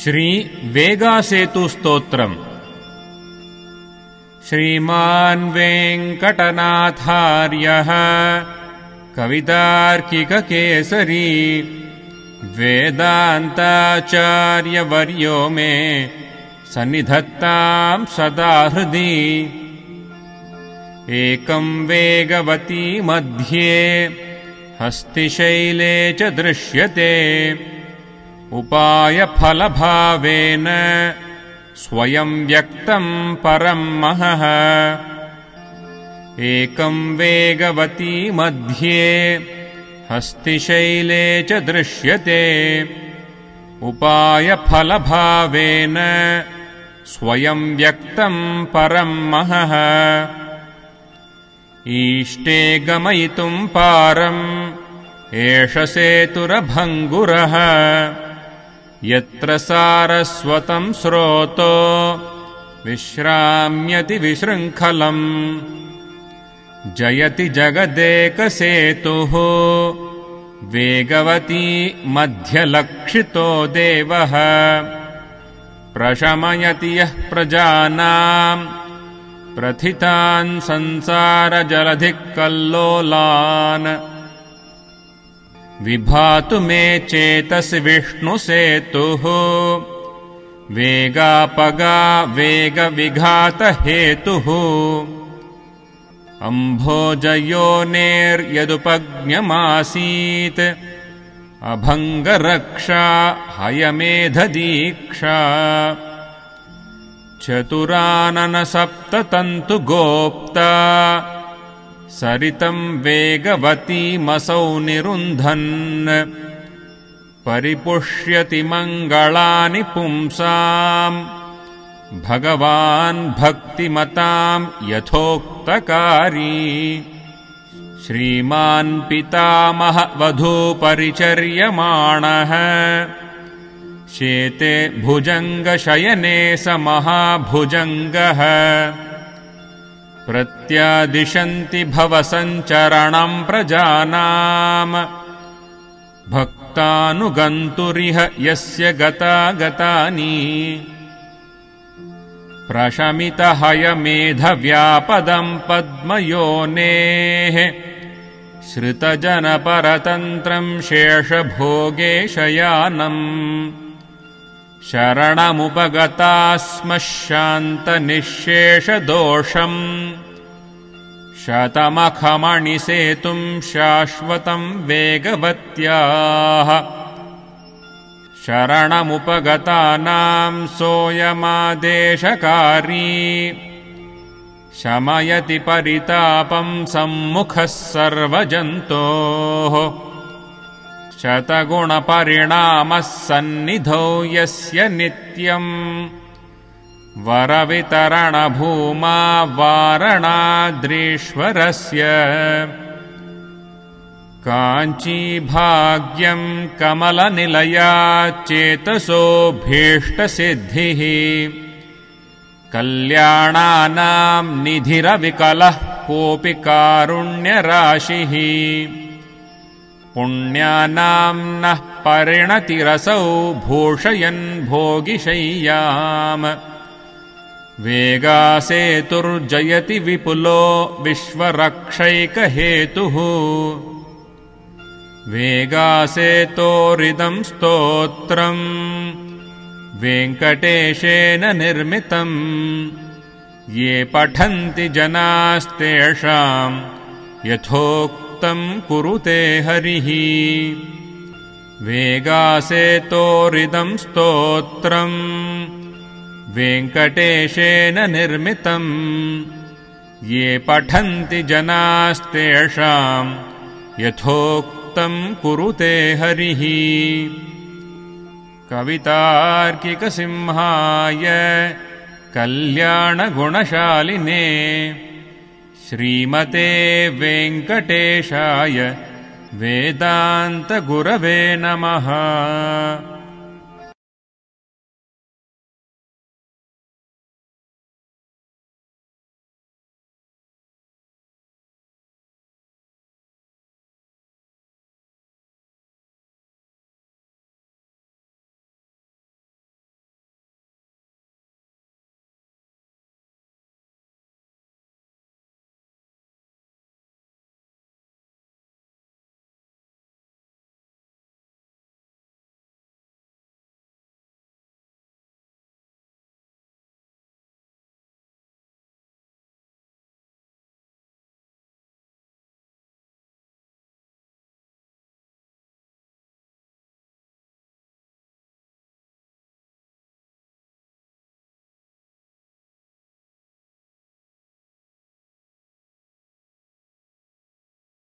श्री वेगासेतुस्तोत्रम्। श्रीमान् वेङ्कटनाथार्यः कवितार्किककेसरी वेदान्ताचार्यवर्यो मे सन्निधत्तां सदा हृदि। एकं वेगवती मध्ये हस्तिशैले च दृश्यते उपायफलभावेन स्वयं व्यक्तं परं महः। एकं वेगवती मध्ये हस्तिशैले च दृश्यते उपायफलभावेन स्वयं व्यक्तं परं महः। ईष्टे गमयितुं पारम् एष सेतुरभङ्गुरः यत्र सारस्वतं स्रोतो विश्राम्यति विशृङ्खलम्। जयति जगदेकसेतुः वेगवती मध्यलक्षितो देवः। प्रशमयति यः प्रजानां प्रथितान् संसारजलधिकल्लोलान्। विभातु मे चेतसि विष्णुसेतुः वेगापगा वेगविघातहेतुः। अम्भोजयोनेर्यदुपज्ञमासीत् अभङ्गरक्षा हयमेधदीक्षा। चतुराननसप्ततन्तुगोप्ता सरितं वेगवतीमसौ निरुन्धन्। परिपुष्यति मङ्गलानि पुंसाम् भगवान् भक्तिमतां यथोक्तकारी। श्रीमान् पितामह वधूपरिचर्यमाणः शेते भुजङ्गशयने स महाभुजङ्गः। प्रत्यादिशन्ति भवसञ्चरणं प्रजानाम् भक्तानुगन्तुरिह यस्य गतागतानि। प्रशमितहयमेधव्यापदं पद्मयोनेः श्रितजनपरतन्त्रं शेषभोगेशयानम्। शरणमुपगतास्मः शान्तनिःशेषदोषम् शतमखमणिसेतुं शाश्वतं वेगवत्याः। शरणमुपगतानां सोऽयमादेशकारी शमयति परितापं सम्मुखः सर्वजन्तोः। शतगुणपरिणामः सन्निधौ यस्य नित्यम् वरवितरणभूमा वारणाद्रीश्वरस्य। काञ्चीभाग्यं कमलनिलया चेतसो भीष्टसिद्धिः। कल्याणानां निधिरविकलः कोऽपि कारुण्यराशिः। पुण्यानां नः परिणतिरसौ भूषयन् भोगिशय्याम्। वेगासेतुर्जयति विपुलो विश्वरक्षैकहेतुः। वेगासेतोरिदं स्तोत्रम् वेङ्कटेशेन निर्मितम्। ये पठन्ति जनास्तेषां यथोक्तं कुरुते हरिः। वेगासेतोरिदं स्तोत्रम् वेङ्कटेशेन निर्मितम्। ये पठन्ति जनास्तेषां यथोक्तं कुरुते हरिः। कवितार्किकसिंहाय कल्याणगुणशालिने श्रीमते वेङ्कटेशाय वेदान्तगुरवे नमः।